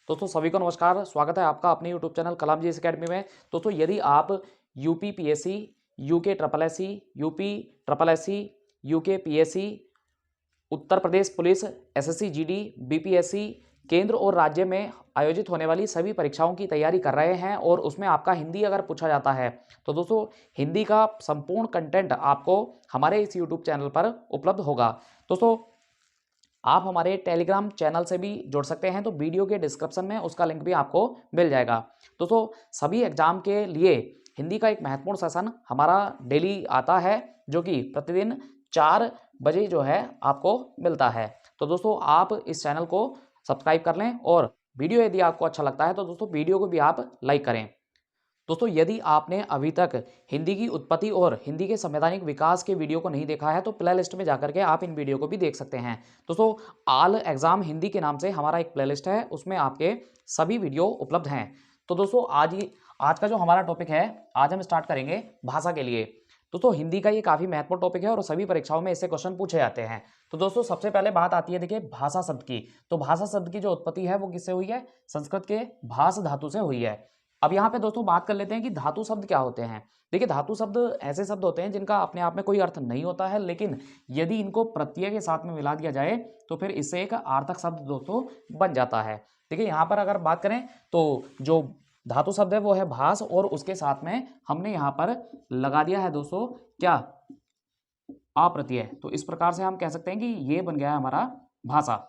दोस्तों सभी को नमस्कार। स्वागत है आपका अपने YouTube channel Kalam ji academy में। दोस्तों यदि आप UP PSC, UK triple SC, UP triple SC, UK PSC, Uttar Pradesh police, SSC GD, BPSC, केंद्र और राज्य में आयोजित होने वाली सभी परीक्षाओं की तैयारी कर रहे हैं और उसमें आपका हिंदी अगर पूछा जाता है तो दोस्तों हिंदी का संपूर्ण कंटेंट आपको हमारे इस यूट्यूब चैनल पर उपलब्ध होगा। दोस्तों आप हमारे टेलीग्राम चैनल से भी जुड़ सकते हैं, तो वीडियो के डिस्क्रिप्शन में उसका लिंक भी आपको मिल जाएगा। दोस्तों सभी एग्जाम के लिए हिंदी का एक महत्वपूर्ण सेशन हमारा डेली आता है, जो कि प्रतिदिन 4 बजे जो है आपको मिलता है। तो दोस्तों आप इस चैनल को सब्सक्राइब कर लें और वीडियो यदि आपको अच्छा लगता है तो दोस्तों वीडियो को भी आप लाइक करें। दोस्तों यदि आपने अभी तक हिंदी की उत्पत्ति और हिंदी के संवैधानिक विकास के वीडियो को नहीं देखा है तो प्ले लिस्ट में जाकर के आप इन वीडियो को भी देख सकते हैं। दोस्तों ऑल एग्जाम हिंदी के नाम से हमारा एक प्ले लिस्ट है, उसमें आपके सभी वीडियो उपलब्ध हैं। तो दोस्तों आज का जो हमारा टॉपिक है, आज हम स्टार्ट करेंगे भाषा के लिए। दोस्तों हिंदी का ये काफ़ी महत्वपूर्ण टॉपिक है और सभी परीक्षाओं में इससे क्वेश्चन पूछे जाते हैं। तो दोस्तों सबसे पहले बात आती है, देखिए भाषा शब्द की। तो भाषा शब्द की जो उत्पत्ति है वो किससे हुई है? संस्कृत के भाष धातु से हुई है। अब यहाँ पे दोस्तों बात कर लेते हैं कि धातु शब्द क्या होते हैं। देखिए धातु शब्द ऐसे शब्द होते हैं जिनका अपने आप में कोई अर्थ नहीं होता है, लेकिन यदि इनको प्रत्यय के साथ में मिला दिया जाए तो फिर इससे एक अर्थक शब्द दोस्तों बन जाता है। देखिए यहाँ पर अगर बात करें तो जो धातु शब्द है वो है भास, और उसके साथ में हमने यहाँ पर लगा दिया है दोस्तों क्या? अप्रत्यय। तो इस प्रकार से हम कह सकते हैं कि ये बन गया है हमारा भाषा।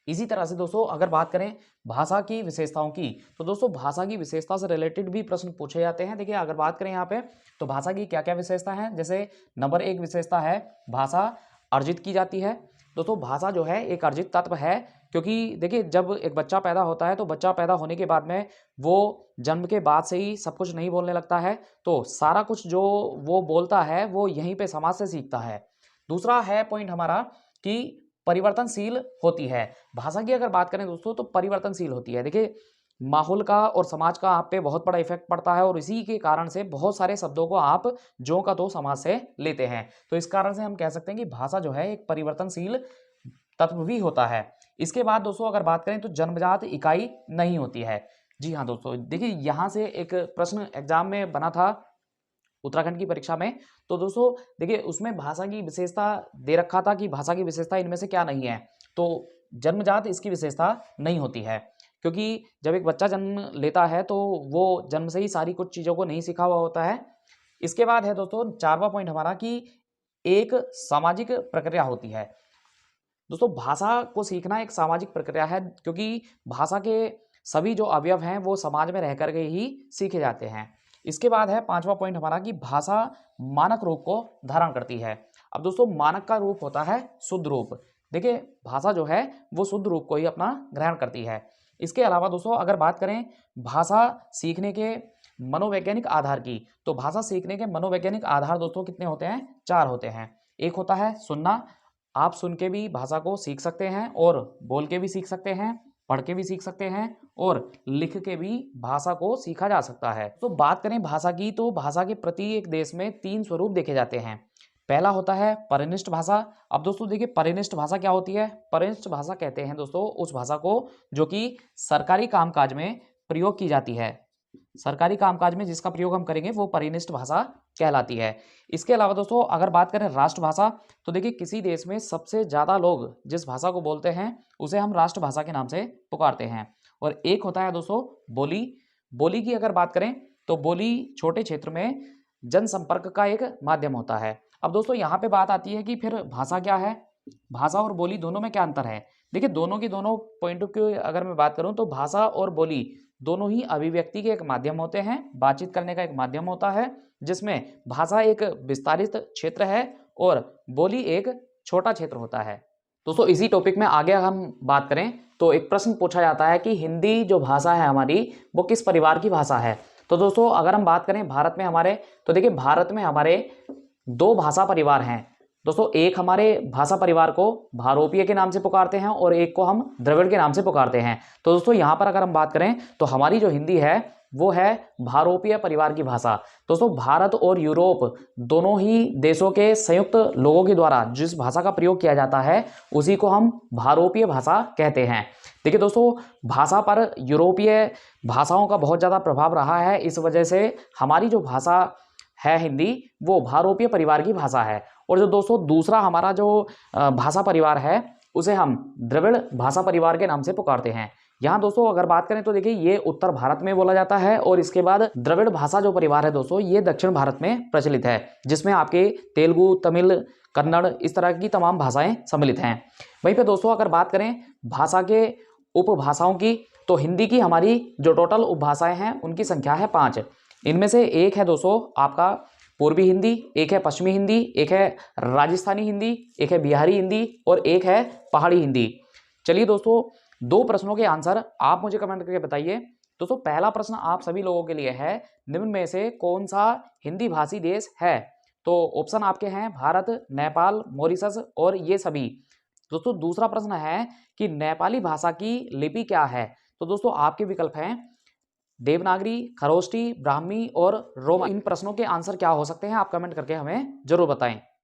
इसी तरह से दोस्तों अगर बात करें भाषा की विशेषताओं की, तो दोस्तों भाषा की विशेषता से रिलेटेड भी प्रश्न पूछे जाते हैं। देखिए अगर बात करें यहाँ पे तो भाषा की क्या क्या विशेषता है, जैसे नंबर 1 विशेषता है भाषा अर्जित की जाती है। दोस्तों भाषा जो है एक अर्जित तत्व है, क्योंकि देखिए जब एक बच्चा पैदा होता है तो बच्चा पैदा होने के बाद में वो जन्म के बाद से ही सब कुछ नहीं बोलने लगता है, तो सारा कुछ जो वो बोलता है वो यहीं पे समाज से सीखता है। दूसरा है पॉइंट हमारा कि परिवर्तनशील होती है। भाषा की अगर बात करें दोस्तों तो परिवर्तनशील होती है। देखिए माहौल का और समाज का आप पे बहुत बड़ा इफेक्ट पड़ता है और इसी के कारण से बहुत सारे शब्दों को आप जो का तो समाज से लेते हैं। तो इस कारण से हम कह सकते हैं कि भाषा जो है एक परिवर्तनशील तत्व भी होता है। इसके बाद दोस्तों अगर बात करें तो जन्मजात इकाई नहीं होती है। जी हाँ दोस्तों, देखिए यहाँ से एक प्रश्न एग्जाम में बना था उत्तराखंड की परीक्षा में। तो दोस्तों देखिए उसमें भाषा की विशेषता दे रखा था कि भाषा की विशेषता इनमें से क्या नहीं है, तो जन्मजात इसकी विशेषता नहीं होती है, क्योंकि जब एक बच्चा जन्म लेता है तो वो जन्म से ही सारी कुछ चीज़ों को नहीं सीखा हुआ होता है। इसके बाद है दोस्तों 4वां पॉइंट हमारा कि एक सामाजिक प्रक्रिया होती है। दोस्तों भाषा को सीखना एक सामाजिक प्रक्रिया है, क्योंकि भाषा के सभी जो अवयव हैं वो समाज में रह करके ही सीखे जाते हैं। इसके बाद है 5वां पॉइंट हमारा कि भाषा मानक रूप को धारण करती है। अब दोस्तों मानक का रूप होता है शुद्ध रूप। देखिए भाषा जो है वो शुद्ध रूप को ही अपना ग्रहण करती है। इसके अलावा दोस्तों अगर बात करें भाषा सीखने के मनोवैज्ञानिक आधार की, तो भाषा सीखने के मनोवैज्ञानिक आधार दोस्तों कितने होते हैं? 4 होते हैं। एक होता है सुनना, आप सुन के भी भाषा को सीख सकते हैं और बोल के भी सीख सकते हैं, पढ़ के भी सीख सकते हैं और लिख के भी भाषा को सीखा जा सकता है। तो बात करें भाषा की, तो भाषा के प्रति एक देश में 3 स्वरूप देखे जाते हैं। पहला होता है परिनिष्ठ भाषा। अब दोस्तों देखिए परिनिष्ठ भाषा क्या होती है? परिनिष्ठ भाषा कहते हैं दोस्तों उस भाषा को जो कि सरकारी कामकाज में प्रयोग की जाती है। सरकारी कामकाज में जिसका प्रयोग हम करेंगे वो परिनिष्ठ भाषा कहलाती है। इसके अलावा दोस्तों अगर बात करें राष्ट्रभाषा, तो देखिए किसी देश में सबसे ज़्यादा लोग जिस भाषा को बोलते हैं उसे हम राष्ट्रभाषा के नाम से पुकारते हैं। और एक होता है दोस्तों बोली। बोली की अगर बात करें तो बोली छोटे क्षेत्र में जनसंपर्क का एक माध्यम होता है। अब दोस्तों यहाँ पे बात आती है कि फिर भाषा क्या है, भाषा और बोली दोनों में क्या अंतर है। देखिए दोनों की दोनों पॉइंट ऑफ व्यू अगर मैं बात करूँ तो भाषा और बोली दोनों ही अभिव्यक्ति के एक माध्यम होते हैं, बातचीत करने का एक माध्यम होता है, जिसमें भाषा एक विस्तारित क्षेत्र है और बोली एक छोटा क्षेत्र होता है। दोस्तों इसी टॉपिक में आगे हम बात करें तो एक प्रश्न पूछा जाता है कि हिंदी जो भाषा है हमारी वो किस परिवार की भाषा है। तो दोस्तों अगर हम बात करें भारत में हमारे, तो देखिए भारत में हमारे 2 भाषा परिवार हैं। दोस्तों एक हमारे भाषा परिवार को भारोपीय के नाम से पुकारते हैं और एक को हम द्रविड़ के नाम से पुकारते हैं। तो दोस्तों यहाँ पर अगर हम बात करें तो हमारी जो हिंदी है वो है भारोपीय परिवार की भाषा। दोस्तों भारत और यूरोप दोनों ही देशों के संयुक्त लोगों के द्वारा जिस भाषा का प्रयोग किया जाता है उसी को हम भारोपीय भाषा कहते हैं। देखिए दोस्तों, भाषा पर यूरोपीय भाषाओं का बहुत ज़्यादा प्रभाव रहा है। इस वजह से हमारी जो भाषा है हिंदी, वो भारोपीय परिवार की भाषा है। और जो दोस्तों दूसरा हमारा जो भाषा परिवार है, उसे हम द्रविड़ भाषा परिवार के नाम से पुकारते हैं। यहाँ दोस्तों अगर बात करें तो देखिए ये उत्तर भारत में बोला जाता है, और इसके बाद द्रविड़ भाषा जो परिवार है दोस्तों, ये दक्षिण भारत में प्रचलित है, जिसमें आपके तेलुगु, तमिल, कन्नड़, इस तरह की तमाम भाषाएं सम्मिलित हैं। वहीं पे दोस्तों अगर बात करें भाषा के उपभाषाओं की, तो हिंदी की हमारी जो टोटल उपभाषाएं हैं उनकी संख्या है 5। इनमें से एक है दोस्तों आपका पूर्वी हिंदी, एक है पश्चिमी हिंदी, एक है राजस्थानी हिंदी, एक है बिहारी हिंदी और एक है पहाड़ी हिंदी। चलिए दोस्तों, 2 प्रश्नों के आंसर आप मुझे कमेंट करके बताइए। दोस्तों पहला प्रश्न आप सभी लोगों के लिए है, निम्न में से कौन सा हिंदी भाषी देश है? तो ऑप्शन आपके हैं भारत, नेपाल, मॉरिशस और ये सभी। दोस्तों दूसरा प्रश्न है कि नेपाली भाषा की लिपि क्या है? तो दोस्तों आपके विकल्प हैं देवनागरी, खरोष्टी, ब्राह्मी और रोमन। इन प्रश्नों के आंसर क्या हो सकते हैं, आप कमेंट करके हमें जरूर बताएं।